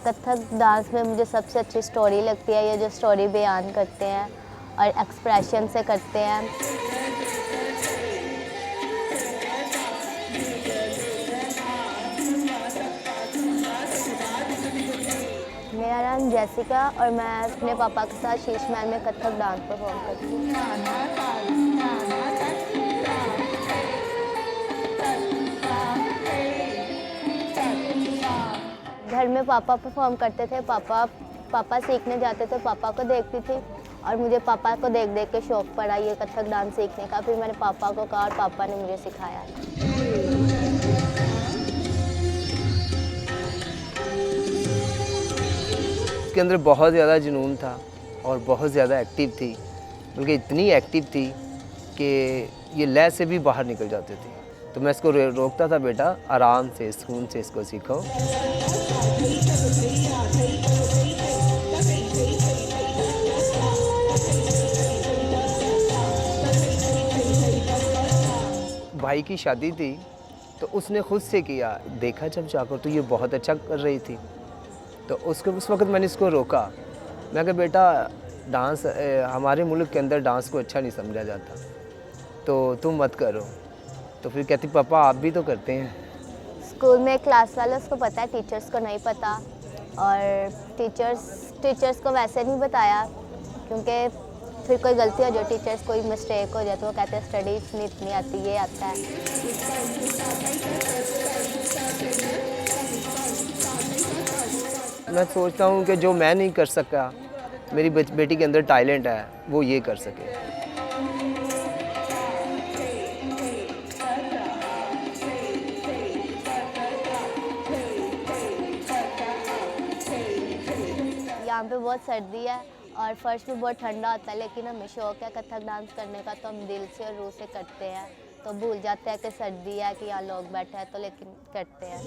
Kathak dance में मुझे सबसे अच्छी स्टोरी लगती है, ये जो स्टोरी बयान करते हैं और एक्सप्रेशन से करते हैं। मेरा नाम जैसिका और मैं अपने पापा के साथ शीश महल में कथक डांस परफॉर्म करती हूँ। घर में पापा परफॉर्म करते थे, पापा सीखने जाते थे, पापा को देखती थी और मुझे पापा को देख देख के शौक़ पड़ा ये कथक डांस सीखने का। फिर मैंने पापा को कहा और पापा ने मुझे सिखाया। उसके अंदर बहुत ज़्यादा जुनून था और बहुत ज़्यादा एक्टिव थी, बल्कि इतनी एक्टिव थी कि ये लय से भी बाहर निकल जाती थी। तो मैं इसको रोकता था, बेटा आराम से सुकून से इसको सीखो। भाई की शादी थी तो उसने खुद से किया, देखा जब जाकर तो ये बहुत अच्छा कर रही थी। तो उस वक्त मैंने इसको रोका। मैं कहा बेटा डांस हमारे मुल्क के अंदर डांस को अच्छा नहीं समझा जाता, तो तुम मत करो। तो फिर कहती पापा आप भी तो करते हैं। स्कूल में क्लास वाले उसको पता है, टीचर्स को नहीं पता। और टीचर्स को वैसे नहीं बताया क्योंकि फिर कोई गलती हो जाए, टीचर्स कोई मिस्टेक हो जाए तो वो कहते हैं स्टडीज़ नहीं इतनी आती, ये आता है। मैं सोचता हूँ कि जो मैं नहीं कर सका, मेरी बेटी के अंदर टैलेंट है, वो ये कर सके। यहाँ पे बहुत सर्दी है और फर्श भी बहुत ठंडा होता है, लेकिन हमें शौक़ है कथक डांस करने का, तो हम दिल से और रूह से करते हैं। तो भूल जाते हैं कि सर्दी है, कि यहाँ लोग बैठे हैं, तो लेकिन करते हैं।